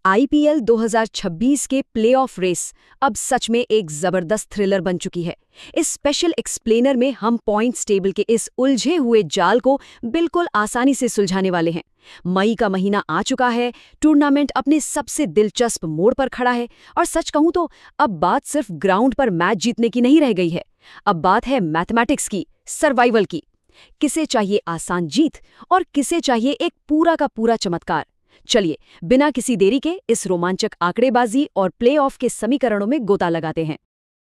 IPL 2026 के playoff race अब सच में एक जबरदस्त थ्रिलर बन चुकी है। इस स्पेशल एक्सप्लेनर में हम पॉइंट्स टेबल के इस उलझे हुए जाल को बिल्कुल आसानी से सुलझाने वाले हैं। मई का महीना आ चुका है, टूर्नामेंट अपने सबसे दिलचस्प मोड़ पर खड़ा है और सच कहूं तो अब बात सिर्फ ग्राउंड पर मैच जीतने की नहीं रह गई है। अब बात है मैथमेटिक्स की, सर्वाइवल की। किसे चाहिए आसान जीत और किसे चाहिए एक पूरा का पूरा चमत्कार। चलिए बिना किसी देरी के इस रोमांचक आंकड़ेबाजी और प्लेऑफ के समीकरणों में गोता लगाते हैं।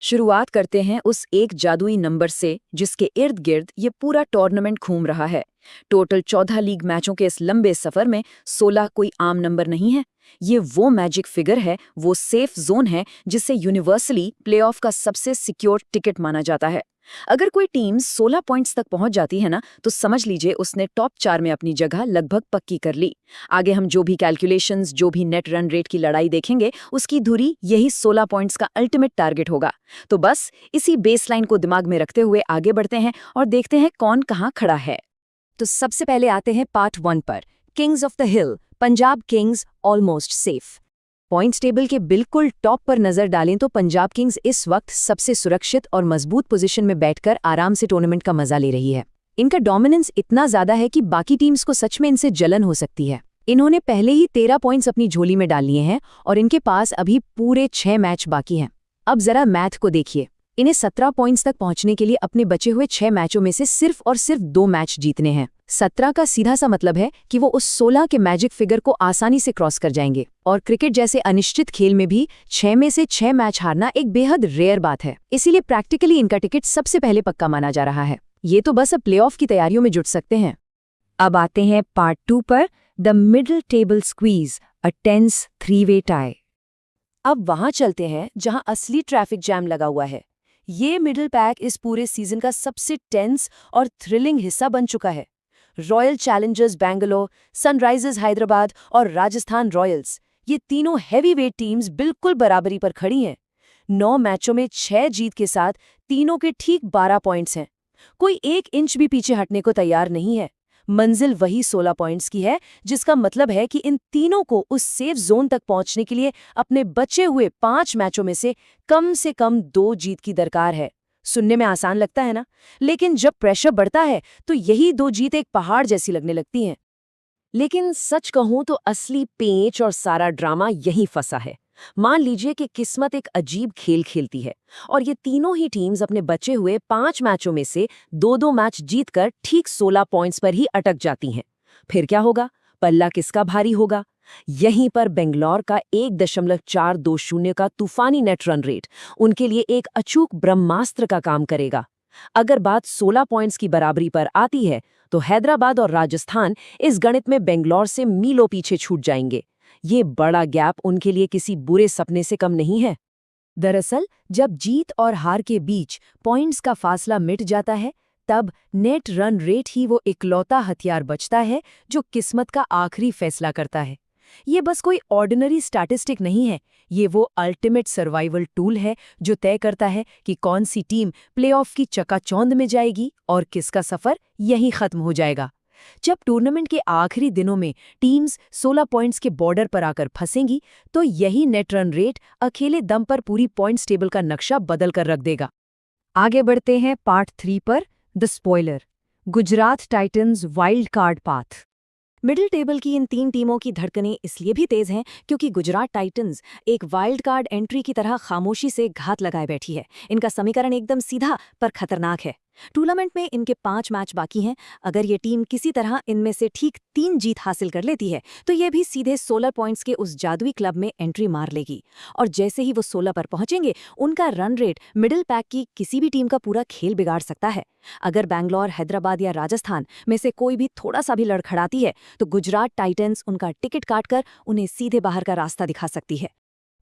शुरुआत करते हैं उस एक जादुई नंबर से जिसके इर्द गिर्द ये पूरा टूर्नामेंट घूम रहा है। टोटल 14 लीग मैचों के इस लंबे सफर में 16 कोई आम नंबर नहीं है। ये वो मैजिक फिगर है, वो सेफ जोन है जिसे यूनिवर्सली प्लेऑफ का सबसे सिक्योर टिकट माना जाता है। अगर कोई टीम 16 पॉइंट्स तक पहुंच जाती है ना, तो समझ लीजिए उसने टॉप 4 में अपनी जगह लगभग पक्की कर ली। आगे हम जो भी कैलकुलेशंस, जो भी नेट रन रेट की लड़ाई देखेंगे, उसकी धुरी यही 16 पॉइंट्स का अल्टीमेट टारगेट होगा। तो बस इसी बेसलाइन को दिमाग में रखते हुए आगे बढ़ते हैं और देखते हैं कौन कहाँ खड़ा है। तो सबसे पहले आते हैं पार्ट 1 पर, Kings of the hill, Punjab Kings almost safe. Points table के बिल्कुल टॉप पर नजर डालें तो पंजाब किंग्स इस वक्त सबसे सुरक्षित और मजबूत पोजीशन में बैठकर आराम से टूर्नामेंट का मजा ले रही है। इनका डोमिनेंस इतना ज्यादा है कि बाकी टीम्स को सच में इनसे जलन हो सकती है। इन्होंने पहले ही 13 पॉइंट्स अपनी झोली में डाल लिए हैं और इनके पास अभी पूरे 6 मैच बाकी हैं। अब जरा मैथ को देखिए, इन्हें 17 पॉइंट्स तक पहुंचने के लिए अपने बचे हुए 6 मैचों में से सिर्फ और सिर्फ 2 मैच जीतने हैं। 17 का सीधा सा मतलब है कि वो उस 16 के मैजिक फिगर को आसानी से क्रॉस कर जाएंगे। और क्रिकेट जैसे अनिश्चित खेल में भी 6 में से 6 मैच हारना एक बेहद रेयर बात है। इसीलिए प्रैक्टिकली इनका टिकट सबसे पहले पक्का माना जा रहा है। ये तो बस अब प्लेऑफ की तैयारियों में जुट सकते हैं। अब आते हैं पार्ट 2 पर, the middle table squeeze, a tense 3-वे टाई। अब वहां चलते हैं जहां असली ट्रैफिक जैम लगा हुआ है। ये मिडिल पैक इस पूरे सीजन का सबसे टेंस और थ्रिलिंग हिस्सा बन चुका है। Royal Challengers Bangalore, Sunrisers Hyderabad और राजस्थान रॉयल्स, ये तीनों हैवीवेट टीम्स बिल्कुल बराबरी पर खड़ी हैं। 9 मैचों में 6 जीत के साथ तीनों के ठीक 12 पॉइंट्स हैं। कोई 1 इंच भी पीछे हटने को तैयार नहीं है। मंजिल वही 16 पॉइंट्स की है, जिसका मतलब है कि इन तीनों को उस सेफ जोन तक पहुंचने के लिए अपने बचे हुए 5 मैचों में से कम 2 जीत की दरकार है। सुनने में आसान लगता है ना, लेकिन जब प्रेशर बढ़ता है तो यही 2 जीत एक पहाड़ जैसी लगने लगती हैं। लेकिन सच कहूं तो असली पेंच और सारा ड्रामा यहीं फंसा है। मान लीजिए कि किस्मत एक अजीब खेल खेलती है और ये तीनों ही टीम्स अपने बचे हुए 5 मैचों में से 2-2 मैच जीतकर ठीक 16 पॉइंट्स पर ही अटक जाती हैं। फिर क्या होगा? पल्ला किसका भारी होगा? यहीं पर बेंगलोर का 1.420 का तूफानी नेट रन रेट उनके लिए एक अचूक ब्रह्मास्त्र का काम करेगा। अगर बात 16 पॉइंट्स की बराबरी पर आती है तो हैदराबाद और राजस्थान इस गणित में बेंगलोर से मीलों पीछे छूट जाएंगे। ये बड़ा गैप उनके लिए किसी बुरे सपने से कम नहीं है। दरअसल जब जीत और हार के बीच पॉइंट्स का फासला मिट जाता है, तब नेट रन रेट ही वो इकलौता हथियार बचता है जो किस्मत का आखिरी फैसला करता है। ये बस कोई ऑर्डिनरी स्टैटिस्टिक नहीं है, ये वो अल्टीमेट सर्वाइवल टूल है जो तय करता है कि कौन सी टीम प्लेऑफ की चकाचौंध में जाएगी और किसका सफर यहीं खत्म हो जाएगा। जब टूर्नामेंट के आखिरी दिनों में टीम्स 16 पॉइंट्स के बॉर्डर पर आकर फंसेंगी, तो यही नेट रन रेट अकेले दम पर पूरी पॉइंट्स टेबल का नक्शा बदल कर रख देगा। आगे बढ़ते हैं पार्ट 3 पर, the spoiler, Gujarat Titans wild card path. Middle table की इन 3 टीमों की धड़कनें इसलिए भी तेज हैं क्योंकि गुजरात टाइटंस एक वाइल्ड कार्ड एंट्री की तरह खामोशी से घात लगाए बैठी है। इनका समीकरण एकदम सीधा पर खतरनाक है। टूर्नामेंट में इनके 5 मैच बाकी हैं। अगर ये टीम किसी तरह इनमें से ठीक 3 जीत हासिल कर लेती है तो ये भी सीधे 16 पॉइंट्स के उस जादुई क्लब में एंट्री मार लेगी। और जैसे ही वो 16 पर पहुंचेंगे, उनका रन रेट मिडिल पैक की किसी भी टीम का पूरा खेल बिगाड़ सकता है। अगर बैंगलोर, हैदराबाद या राजस्थान में से कोई भी थोड़ा सा भी लड़खड़ाती है तो गुजरात टाइटंस उनका टिकट काटकर उन्हें सीधे बाहर का रास्ता दिखा सकती है।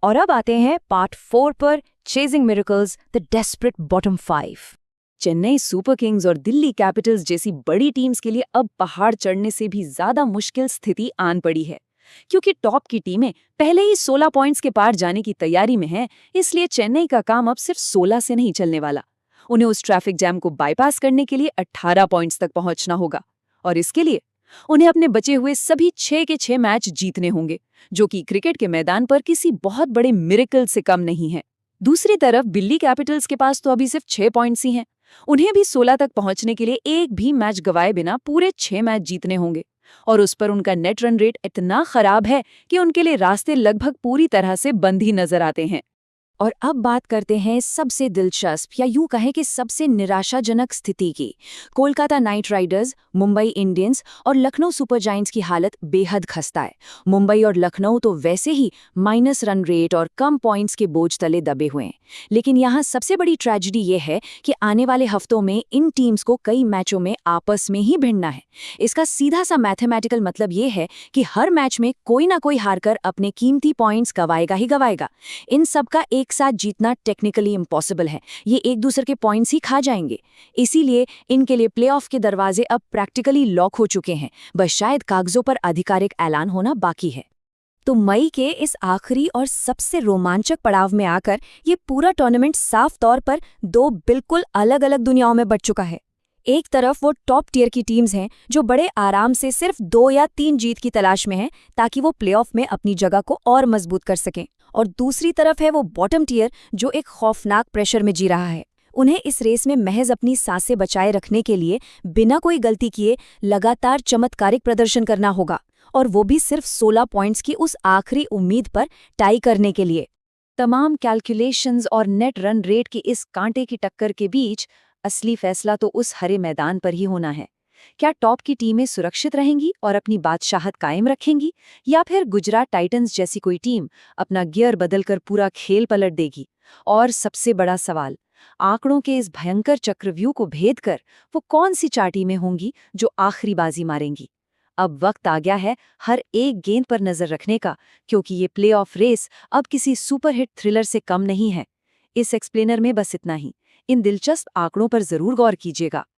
और अब आते हैं पार्ट 4 पर, chasing miracles, the desperate bottom 5। Chennai super Kings और दिल्ली कैपिटल्स जैसी बड़ी टीम्स के लिए अब पहाड़ चढ़ने से भी ज्यादा मुश्किल स्थिति आन पड़ी है, क्योंकि टॉप की टीमें पहले ही 16 पॉइंट्स के पार जाने की तैयारी में हैं। इसलिए चेन्नई का काम अब सिर्फ 16 से नहीं चलने वाला। उन्हें उस ट्रैफिक जैम को बाईपास करने के लिए 18 पॉइंट्स तक पहुंचना होगा और इसके लिए उन्हें अपने बचे हुए सभी 6 के 6 मैच जीतने होंगे, जो कि क्रिकेट के मैदान पर किसी बहुत बड़े मिरेकल से कम नहीं है। दूसरी तरफ दिल्ली कैपिटल्स के पास तो अभी सिर्फ 6 पॉइंट्स ही हैं। उन्हें भी 16 तक पहुंचने के लिए एक भी मैच गवाए बिना पूरे 6 मैच जीतने होंगे, और उस पर उनका नेट रन रेट इतना खराब है कि उनके लिए रास्ते लगभग पूरी तरह से बंद ही नजर आते हैं। और अब बात करते हैं सबसे दिलचस्प या यूं कहें कि सबसे निराशाजनक स्थिति की। Kolkata night Riders, Mumbai Indians और लखनऊ सुपर जायंट्स की हालत बेहद खस्ता है। मुंबई और लखनऊ तो वैसे ही माइनस रन रेट और कम पॉइंट्स के बोझ तले दबे हुए हैं, लेकिन यहाँ सबसे बड़ी ट्रेजेडी ये है कि आने वाले हफ्तों में इन टीम्स को कई मैचों में आपस में ही भिड़ना है। इसका सीधा सा मैथमेटिकल मतलब ये है कि हर मैच में कोई ना कोई हारकर अपने कीमती पॉइंट्स गवाएगा ही गवाएगा। इन सब का एक साथ जीतना टेक्निकली इम्पॉसिबल है, ये एक दूसरे के पॉइंट्स ही खा जाएंगे। इसीलिए इनके लिए प्लेऑफ के दरवाजे अब प्रैक्टिकली लॉक हो चुके हैं, बस शायद कागजों पर आधिकारिक ऐलान होना बाकी है। तो मई के इस आखिरी और सबसे रोमांचक पड़ाव में आकर ये पूरा टूर्नामेंट साफ तौर पर दो बिल्कुल अलग अलग दुनियाओं में बंट चुका है। एक तरफ वो टॉप टियर की टीम्स हैं जो बड़े आराम से सिर्फ 2 या 3 जीत की तलाश में हैं ताकि वो प्लेऑफ में अपनी जगह को और मजबूत कर सकें, और दूसरी तरफ है वो बॉटम टियर जो एक खौफनाक प्रेशर में जी रहा है। उन्हें इस रेस में महज अपनी सांसें बचाए रखने के लिए बिना कोई गलती किए लगातार चमत्कारिक प्रदर्शन करना होगा, और वो भी सिर्फ 16 पॉइंट्स की उस आखिरी उम्मीद पर टाई करने के लिए। तमाम कैलकुलेशंस और नेट रन रेट की इस कांटे की टक्कर के बीच असली फैसला तो उस हरे मैदान पर ही होना है। क्या टॉप की टीमें सुरक्षित रहेंगी और अपनी बादशाहत कायम रखेंगी, या फिर गुजरात टाइटंस जैसी कोई टीम अपना गियर बदलकर पूरा खेल पलट देगी? और सबसे बड़ा सवाल, आंकड़ों के इस भयंकर चक्रव्यूह को भेद कर वो कौन सी 4 टीमें होंगी जो आखिरी बाजी मारेंगी? अब वक्त आ गया है हर एक गेंद पर नजर रखने का, क्योंकि ये प्लेऑफ रेस अब किसी सुपरहिट थ्रिलर से कम नहीं है। इस एक्सप्लेनर में बस इतना ही। इन दिलचस्प आंकड़ों पर जरूर गौर कीजिएगा।